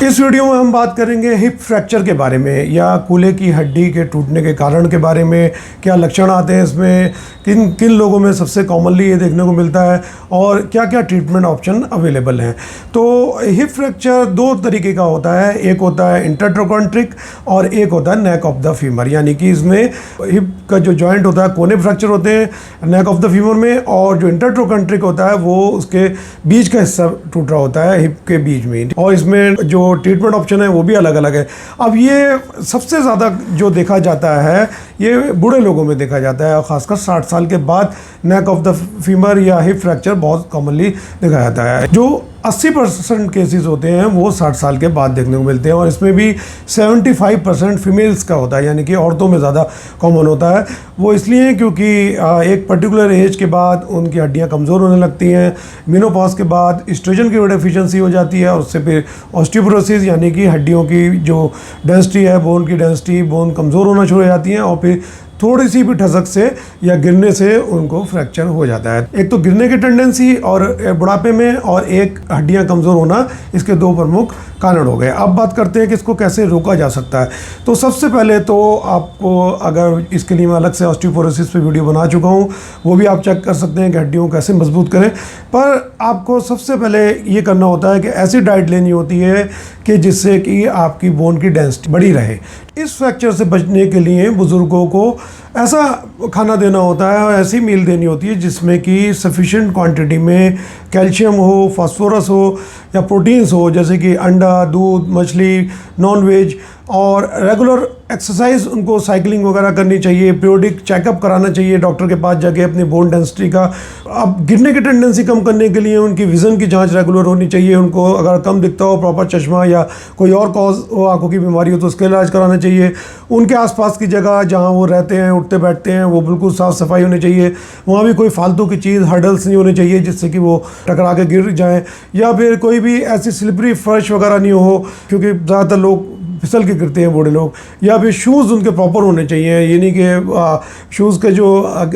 इस वीडियो में हम बात करेंगे हिप फ्रैक्चर के बारे में या कूल्हे की हड्डी के टूटने के कारण के बारे में। क्या लक्षण आते हैं इसमें, किन किन लोगों में सबसे कॉमनली ये देखने को मिलता है और क्या क्या ट्रीटमेंट ऑप्शन अवेलेबल हैं। तो हिप फ्रैक्चर दो तरीके का होता है, एक होता है इंटरट्रोकॉन्ट्रिक और एक होता है नेक ऑफ द फीमर, यानी कि इसमें हिप का जो जॉइंट होता है कोने फ्रैक्चर होते हैं नेक ऑफ द फीमर में, और जो इंटरट्रोकॉन्ट्रिक होता है वो उसके बीच का हिस्सा टूट रहा होता है हिप के बीच में। और इसमें जो ट्रीटमेंट ऑप्शन है वो भी अलग अलग है। अब ये सबसे ज़्यादा जो देखा जाता है ये बूढ़े लोगों में देखा जाता है, खासकर 60 साल के बाद नेक ऑफ द फीमर या हिप फ्रैक्चर बहुत कॉमनली देखा जाता है। जो 80% केसेस होते हैं वो 60 साल के बाद देखने को मिलते हैं, और इसमें भी 75% फीमेल्स का होता है, यानी कि औरतों में ज़्यादा कॉमन होता है। वो इसलिए क्योंकि एक पर्टिकुलर एज के बाद उनकी हड्डियां कमज़ोर होने लगती हैं, मेनोपॉज के बाद एस्ट्रोजन की डेफिशिएंसी हो जाती है, और उससे फिर ऑस्टियोपोरोसिस यानी कि हड्डियों की जो डेंसिटी है, बोन की डेंसिटी, बोन कमज़ोर होना शुरू हो जाती हैं, और फिर थोड़ी सी भी ठसक से या गिरने से उनको फ्रैक्चर हो जाता है। एक तो गिरने की टेंडेंसी और बुढ़ापे में, और एक हड्डियां कमज़ोर होना, इसके दो प्रमुख कारण हो गए। अब बात करते हैं कि इसको कैसे रोका जा सकता है। तो सबसे पहले तो आपको, अगर इसके लिए मैं अलग से ऑस्टियोपोरोसिस पे वीडियो बना चुका हूँ, वो भी आप चेक कर सकते हैं कि हड्डियों को कैसे मजबूत करें। पर आपको सबसे पहले ये करना होता है कि ऐसी डाइट लेनी होती है कि जिससे कि आपकी बोन की डेंसिटी बढ़ी रहे। इस फ्रैक्चर से बचने के लिए बुज़ुर्गों को ऐसा खाना देना होता है और ऐसी मील देनी होती है जिसमें कि सफिशिएंट क्वांटिटी में कैल्शियम हो, फास्फोरस हो या प्रोटीन्स हो, जैसे कि अंडा, दूध, मछली, नॉन वेज, और रेगुलर एक्सरसाइज उनको साइकिलिंग वगैरह करनी चाहिए, पीरियोडिक चेकअप कराना चाहिए डॉक्टर के पास जाके अपनी बोन डेंसिटी का। अब गिरने की टेंडेंसी कम करने के लिए उनकी विज़न की जांच रेगुलर होनी चाहिए। उनको अगर कम दिखता हो, प्रॉपर चश्मा या कोई और कॉज हो, आंखों की बीमारी हो, तो उसका इलाज कराना चाहिए। उनके आसपास की जगह जहाँ वो रहते हैं, उठते बैठते हैं, वो बिल्कुल साफ़ सफाई होनी चाहिए। वहाँ भी कोई फालतू की चीज़, हर्डल्स नहीं होने चाहिए जिससे कि वो टकरा के गिर जाएँ, या फिर कोई भी ऐसी स्लिपरी फर्श वगैरह नहीं हो, क्योंकि ज़्यादातर लोग फिसल के गिरते हैं बूढ़े लोग। या फिर शूज़ उनके प्रॉपर होने चाहिए, ये नहीं कि शूज़ के जो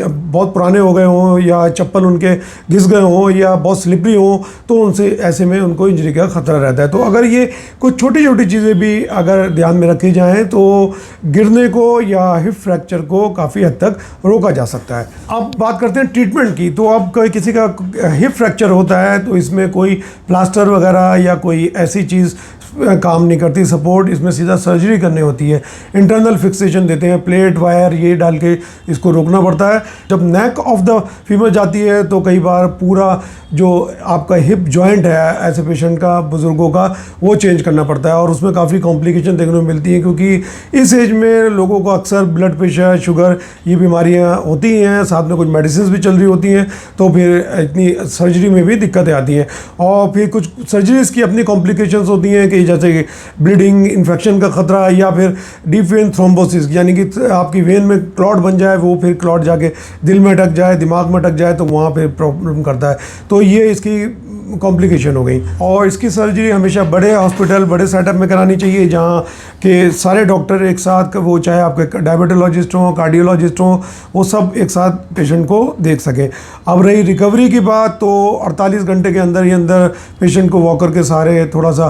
बहुत पुराने हो गए हों या चप्पल उनके घिस गए हों या बहुत स्लिपरी हों, तो उनसे ऐसे में उनको इंजरी का खतरा रहता है। तो अगर ये कुछ छोटी छोटी चीज़ें भी अगर ध्यान में रखी जाएँ तो गिरने को या हिप फ्रैक्चर को काफ़ी हद तक रोका जा सकता है। अब बात करते हैं ट्रीटमेंट की। तो अब कोई किसी का हिप फ्रैक्चर होता है तो इसमें कोई प्लास्टर वगैरह या कोई ऐसी चीज़ काम नहीं करती सपोर्ट, इसमें सीधा सर्जरी करनी होती है। इंटरनल फिक्सेशन देते हैं, प्लेट वायर ये डाल के इसको रोकना पड़ता है। जब नेक ऑफ द फीमर जाती है तो कई बार पूरा जो आपका हिप जॉइंट है ऐसे पेशेंट का, बुज़ुर्गों का, वो चेंज करना पड़ता है, और उसमें काफ़ी कॉम्प्लिकेशन देखने को मिलती हैं, क्योंकि इस एज में लोगों को अक्सर ब्लड प्रेशर, शुगर, ये बीमारियां होती हैं, साथ में कुछ मेडिसिन भी चल रही होती हैं, तो फिर इतनी सर्जरी में भी दिक्कतें आती हैं। और फिर कुछ सर्जरीज़ की अपनी कॉम्प्लिकेशंस होती हैं कि जैसे कि ब्लीडिंग, इन्फेक्शन का खतरा, या फिर डीप वेन थ्रोम्बोसिस, यानी कि आपकी वेन में क्लॉट बन जाए, वो फिर क्लॉट जाके दिल में अटक जाए, दिमाग में अटक जाए, तो वहाँ पे प्रॉब्लम करता है। तो ये इसकी कॉम्प्लिकेशन हो गई। और इसकी सर्जरी हमेशा बड़े हॉस्पिटल, बड़े सेटअप में करानी चाहिए, जहाँ के सारे डॉक्टर एक साथ, वो चाहे आपके डायबिटोलॉजिस्ट हों, कार्डियोलॉजिस्ट हों, वो सब एक साथ पेशेंट को देख सकें। अब रही रिकवरी की बात, तो 48 घंटे के अंदर ही अंदर पेशेंट को वॉकर के सहारे थोड़ा सा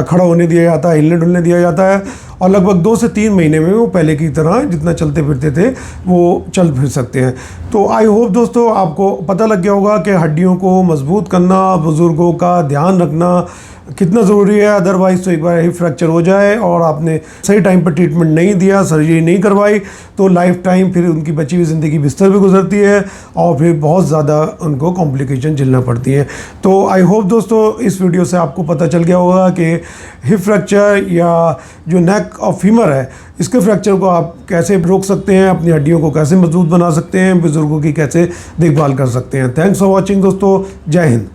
खड़ा होने दिया जाता है, हिलने डुलने दिया जाता है, और लगभग 2 से 3 महीने में वो पहले की तरह जितना चलते फिरते थे वो चल फिर सकते हैं। तो आई होप दोस्तों आपको पता लग गया होगा कि हड्डियों को मजबूत करना, बुज़ुर्गों का ध्यान रखना कितना ज़रूरी है। अदरवाइज़ तो एक बार हिप फ्रैक्चर हो जाए और आपने सही टाइम पर ट्रीटमेंट नहीं दिया, सर्जरी नहीं करवाई, तो लाइफ टाइम फिर उनकी बची हुई ज़िंदगी बिस्तर भी गुजरती है, और फिर बहुत ज़्यादा उनको कॉम्प्लिकेशन झेलना पड़ती है। तो आई होप दोस्तों इस वीडियो से आपको पता चल गया होगा कि हिप फ्रैक्चर या जो नेक ऑफ फीमर है, इसके फ्रैक्चर को आप कैसे रोक सकते हैं, अपनी हड्डियों को कैसे मजबूत बना सकते हैं, बुज़ुर्गों की कैसे देखभाल कर सकते हैं। थैंक्स फॉर वॉचिंग दोस्तों, जय हिंद।